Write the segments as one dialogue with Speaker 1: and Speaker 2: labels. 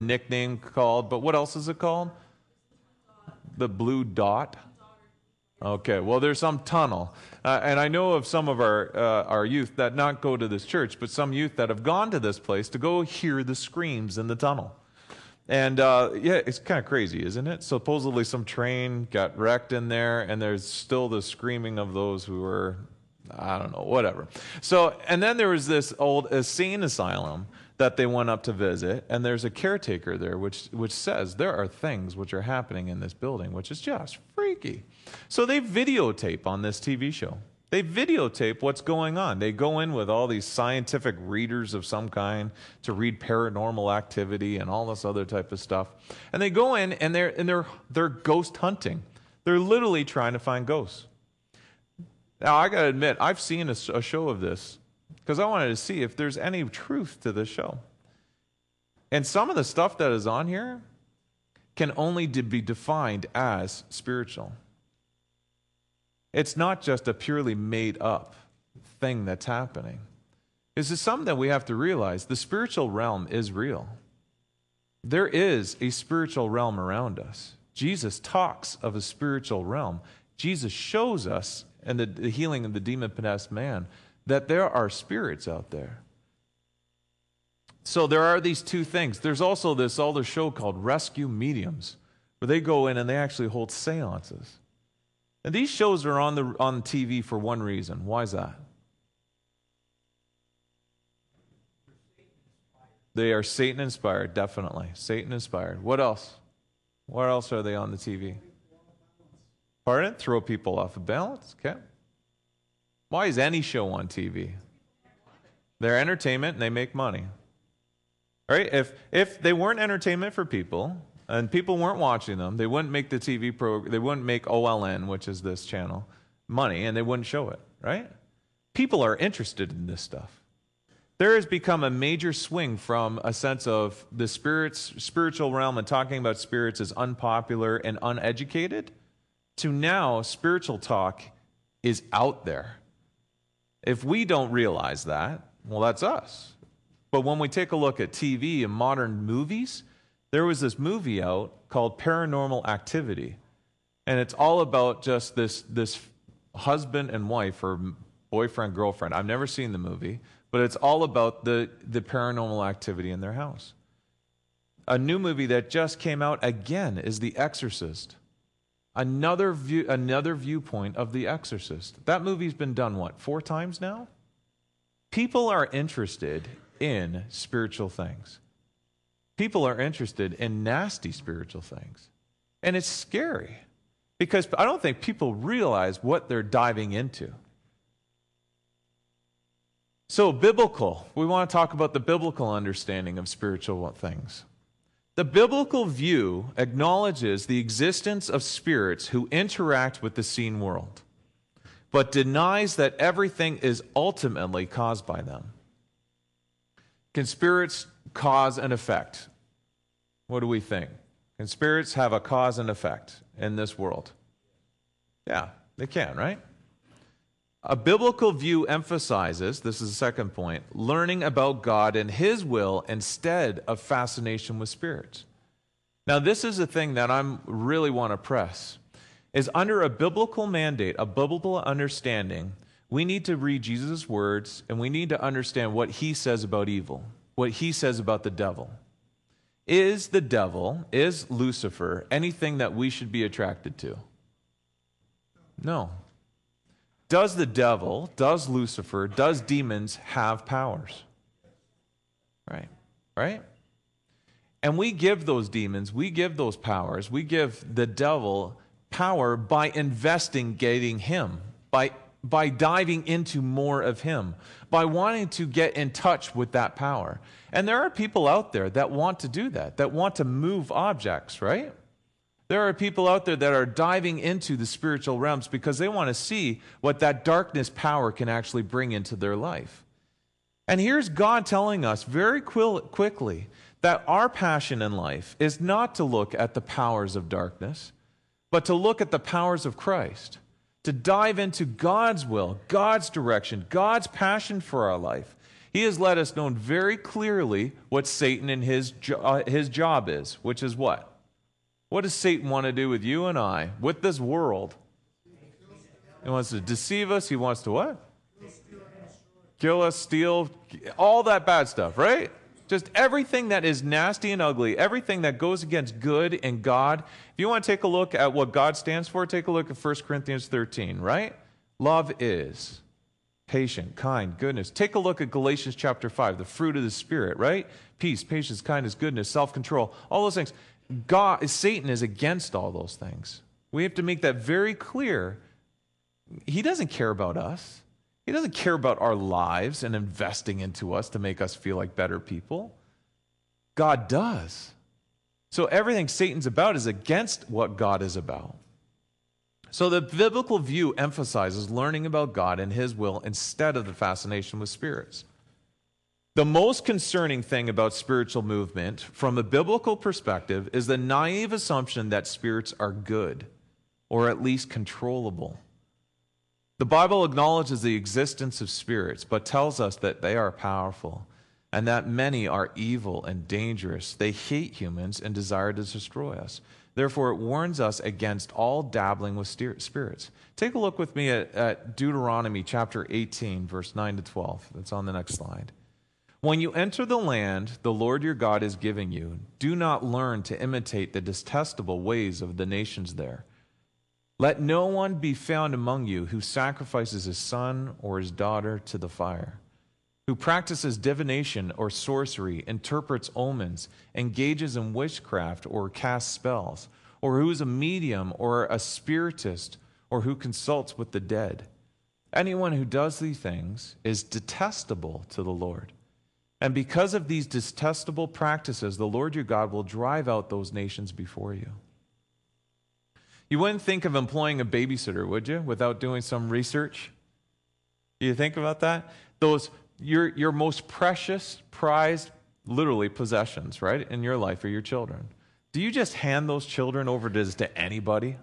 Speaker 1: nickname called, but what else is it called? The Blue Dot? Okay, well, there's some tunnel. And I know of some of our youth that not go to this church, but some youth that have gone to this place to go hear the screams in the tunnel. And yeah, it's kind of crazy, isn't it? Supposedly some train got wrecked in there, and there's still the screaming of those who were, I don't know, whatever. So, and then there was this old insane asylum that they went up to visit, and there's a caretaker there which says there are things which are happening in this building, which is just freaky. So they videotape on this TV show. They videotape what's going on. They go in with all these scientific readers of some kind to read paranormal activity and all this other type of stuff. And they go in and they're ghost hunting. They're literally trying to find ghosts. Now I got to admit, I've seen a show of this because I wanted to see if there's any truth to this show. And some of the stuff that is on here can only be defined as spiritual. It's not just a purely made up thing that's happening. This is something that we have to realize. The spiritual realm is real. There is a spiritual realm around us. Jesus talks of a spiritual realm. Jesus shows us in the healing of the demon-possessed man that there are spirits out there. So there are these two things. There's also this older show called Rescue Mediums, where they go in and they actually hold seances. And these shows are on TV for one reason. Why is that? They are Satan-inspired, definitely. Satan-inspired. What else? What else are they on the TV? Pardon? Throw people off of balance? Okay. Why is any show on TV? They're entertainment and they make money. Right? If they weren't entertainment for people and people weren't watching them, they wouldn't make the TV program, they wouldn't make OLN, which is this channel, money, and they wouldn't show it, right? People are interested in this stuff. There has become a major swing from a sense of the spiritual realm and talking about spirits as unpopular and uneducated to now spiritual talk is out there. If we don't realize that, well, that's us. But when we take a look at TV and modern movies, there was this movie out called Paranormal Activity. And it's all about just this husband and wife or boyfriend, girlfriend. I've never seen the movie, but it's all about the paranormal activity in their house. A new movie that just came out again is The Exorcist. Another viewpoint of The Exorcist. That movie's been done, what, 4 times now? People are interested in spiritual things. People are interested in nasty spiritual things. And it's scary because I don't think people realize what they're diving into. So biblical, we want to talk about the biblical understanding of spiritual things. The biblical view acknowledges the existence of spirits who interact with the seen world, but denies that everything is ultimately caused by them. Can spirits cause and effect? What do we think? Can spirits have a cause and effect in this world? Yeah, they can, right? A biblical view emphasizes, this is the second point, learning about God and His will instead of fascination with spirits. Now, this is the thing that I really want to press, is under a biblical mandate, a biblical understanding, we need to read Jesus' words and we need to understand what He says about evil, what He says about the devil. Is the devil, is Lucifer, anything that we should be attracted to? No. Does the devil, does Lucifer, does demons have powers? Right. Right? And we give those demons, we give those powers, we give the devil power by investigating him, by diving into more of him, by wanting to get in touch with that power. And there are people out there that want to do that want to move objects, right? There are people out there that are diving into the spiritual realms because they want to see what that darkness power can actually bring into their life. And here's God telling us very quickly that our passion in life is not to look at the powers of darkness, but to look at the powers of Christ, to dive into God's will, God's direction, God's passion for our life. He has let us know very clearly what Satan and his job is, which is what? What does Satan want to do with you and I, with this world? He wants to deceive us. He wants to what? Kill us, steal, all that bad stuff, right? Just everything that is nasty and ugly, everything that goes against good and God. If you want to take a look at what God stands for, take a look at 1 Corinthians 13, right? Love is patient, kind, goodness. Take a look at Galatians chapter 5, the fruit of the Spirit, right? Peace, patience, kindness, goodness, self-control, all those things. Satan is against all those things. We have to make that very clear. He doesn't care about us. He doesn't care about our lives and investing into us to make us feel like better people. God does. So everything Satan's about is against what God is about. So the biblical view emphasizes learning about God and his will instead of the fascination with spirits. The most concerning thing about spiritual movement from a biblical perspective is the naive assumption that spirits are good, or at least controllable. The Bible acknowledges the existence of spirits, but tells us that they are powerful and that many are evil and dangerous. They hate humans and desire to destroy us. Therefore, it warns us against all dabbling with spirits. Take a look with me at Deuteronomy chapter 18, verse 9 to 12. That's on the next slide. When you enter the land the Lord your God is giving you, do not learn to imitate the detestable ways of the nations there. Let no one be found among you who sacrifices his son or his daughter to the fire, who practices divination or sorcery, interprets omens, engages in witchcraft or casts spells, or who is a medium or a spiritist, or who consults with the dead. Anyone who does these things is detestable to the Lord. And because of these detestable practices, the Lord your God will drive out those nations before you. You wouldn't think of employing a babysitter, would you, without doing some research? You think about that? Those your most precious, prized, literally possessions, right, in your life are your children. Do you just hand those children over to anybody?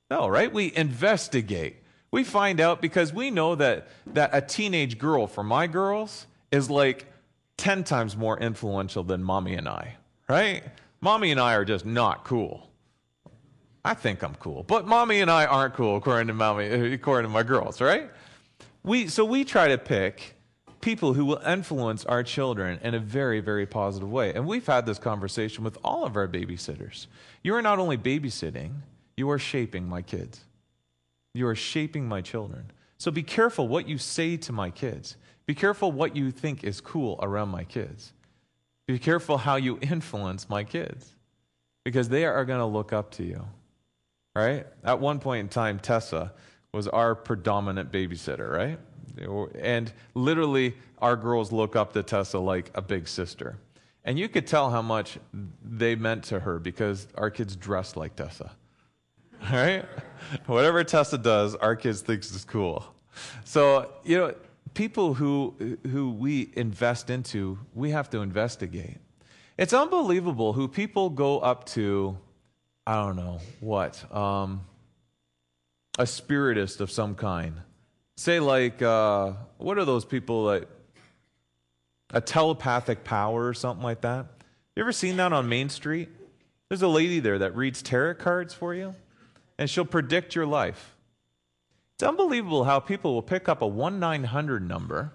Speaker 1: No, right? We investigate. We find out because we know that a teenage girl for my girls is like 10 times more influential than mommy and I, right? Mommy and I are just not cool. I think I'm cool, but mommy and I aren't cool according to my girls, right? So we try to pick people who will influence our children in a very, very positive way. And we've had this conversation with all of our babysitters. You are not only babysitting, you are shaping my kids. You are shaping my children. So be careful what you say to my kids. Be careful what you think is cool around my kids. Be careful how you influence my kids, because they are going to look up to you. Right? At one point in time, Tessa was our predominant babysitter, right? And literally, our girls look up to Tessa like a big sister. And you could tell how much they meant to her because our kids dressed like Tessa. All right? Whatever Tessa does, our kids think is cool. So, people who we invest into, we have to investigate. It's unbelievable who people go up to, I don't know, what, a spiritist of some kind. Say like, what are those people, like a telepathic power or something like that? You ever seen that on Main Street? There's a lady there that reads tarot cards for you, and she'll predict your life. It's unbelievable how people will pick up a 1-900 number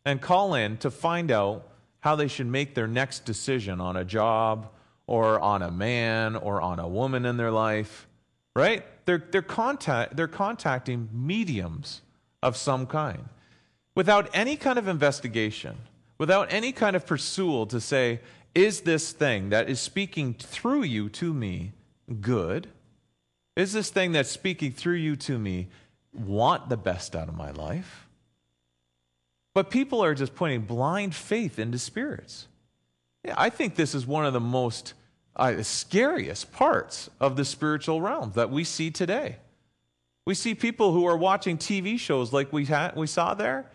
Speaker 1: and call in to find out how they should make their next decision on a job or on a man or on a woman in their life, right? They're contacting mediums of some kind without any kind of investigation, without any kind of pursuit to say, is this thing that is speaking through you to me good? Is this thing that's speaking through you to me want the best out of my life? But people are just putting blind faith into spirits. Yeah, I think this is one of the most scariest parts of the spiritual realm that we see today. We see people who are watching TV shows like we saw there,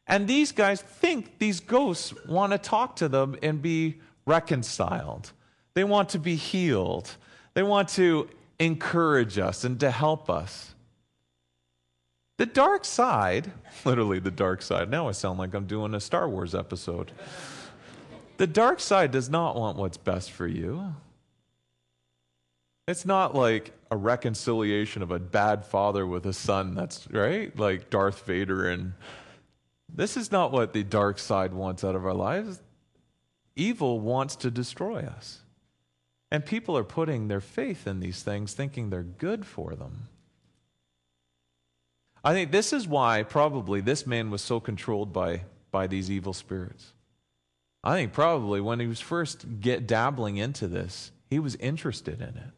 Speaker 1: and these guys think these ghosts want to talk to them and be reconciled. They want to be healed. They want to encourage us and to help us. The dark side, literally the dark side, now I sound like I'm doing a Star Wars episode. The dark side does not want what's best for you. It's not like a reconciliation of a bad father with a son, that's right, like Darth Vader. And this is not what the dark side wants out of our lives. Evil wants to destroy us. And people are putting their faith in these things, thinking they're good for them. I think this is why probably this man was so controlled by these evil spirits. I think probably when he was first dabbling into this, he was interested in it.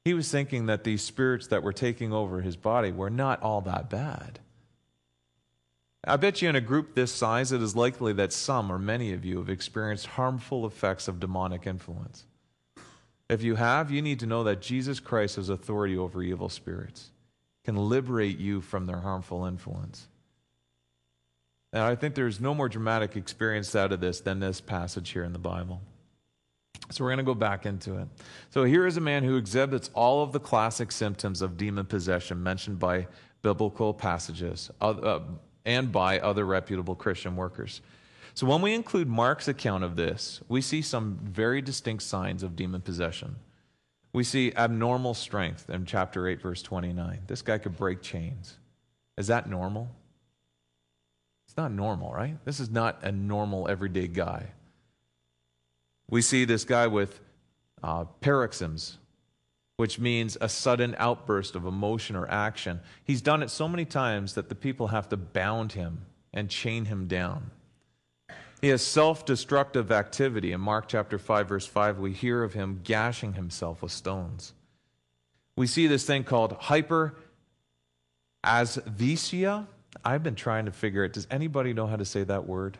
Speaker 1: He was thinking that these spirits that were taking over his body were not all that bad. I bet you in a group this size, it is likely that some or many of you have experienced harmful effects of demonic influence. If you have, you need to know that Jesus Christ has authority over evil spirits, can liberate you from their harmful influence. And I think there's no more dramatic experience out of this than this passage here in the Bible. So we're going to go back into it. So here is a man who exhibits all of the classic symptoms of demon possession mentioned by biblical passages and by other reputable Christian workers. So when we include Mark's account of this, we see some very distinct signs of demon possession. We see abnormal strength in chapter 8, verse 29. This guy could break chains. Is that normal? It's not normal, right? This is not a normal, everyday guy. We see this guy with paroxysms, which means a sudden outburst of emotion or action. He's done it so many times that the people have to bound him and chain him down. He has self-destructive activity. In Mark chapter 5, verse 5, we hear of him gashing himself with stones. We see this thing called hyperasthesia. I've been trying to figure it. Does anybody know how to say that word?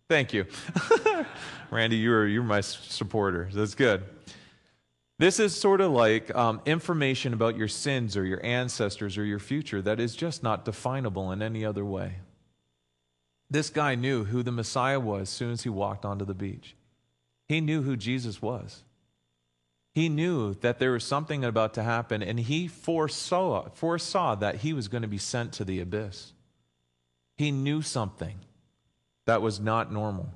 Speaker 1: Thank you. Randy, you're my supporter. That's good. This is sort of like information about your sins or your ancestors or your future that is just not definable in any other way. This guy knew who the Messiah was as soon as he walked onto the beach. He knew who Jesus was. He knew that there was something about to happen, and he foresaw that he was going to be sent to the abyss. He knew something that was not normal.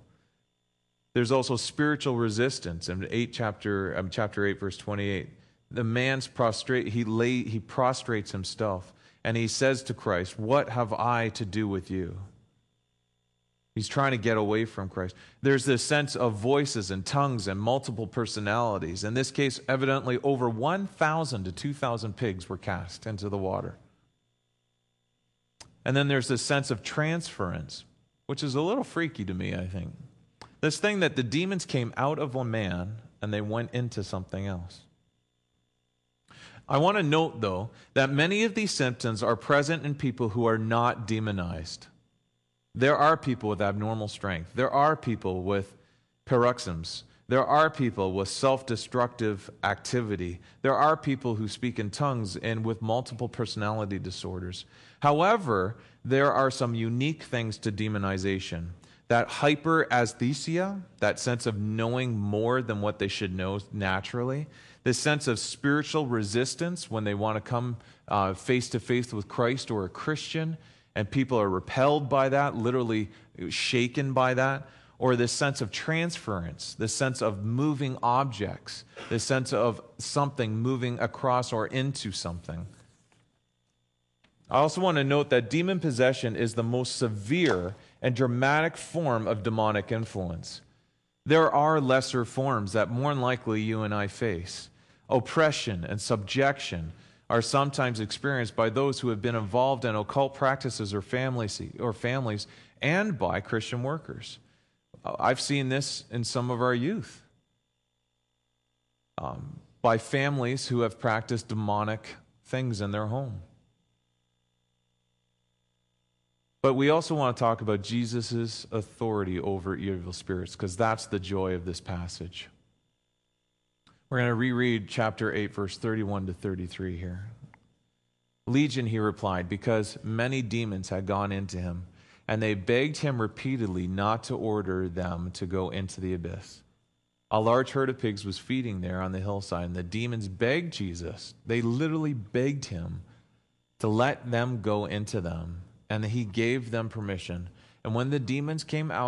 Speaker 1: There's also spiritual resistance in chapter 8, verse 28. The man's prostrate. He prostrates himself, and he says to Christ, "What have I to do with you?" He's trying to get away from Christ. There's this sense of voices and tongues and multiple personalities. In this case, evidently over 1,000 to 2,000 pigs were cast into the water. And then there's this sense of transference, which is a little freaky to me, I think. This thing that the demons came out of a man and they went into something else. I want to note, though, that many of these symptoms are present in people who are not demonized. There are people with abnormal strength. There are people with paroxysms. There are people with self-destructive activity. There are people who speak in tongues and with multiple personality disorders. However, there are some unique things to demonization. That hyperasthesia, that sense of knowing more than what they should know naturally, this sense of spiritual resistance when they want to come face to face with Christ or a Christian, and people are repelled by that, literally shaken by that, or this sense of transference, this sense of moving objects, this sense of something moving across or into something. I also want to note that demon possession is the most severe and dramatic form of demonic influence. There are lesser forms that more than likely you and I face. Oppression and subjection are sometimes experienced by those who have been involved in occult practices or families and by Christian workers. I've seen this in some of our youth. By families who have practiced demonic things in their home. But we also want to talk about Jesus' authority over evil spirits, because that's the joy of this passage. We're going to reread chapter 8, verse 31 to 33 here. "Legion," he replied, because many demons had gone into him, and they begged him repeatedly not to order them to go into the abyss. A large herd of pigs was feeding there on the hillside, and the demons begged Jesus. They literally begged him to let them go into them, and he gave them permission. And when the demons came out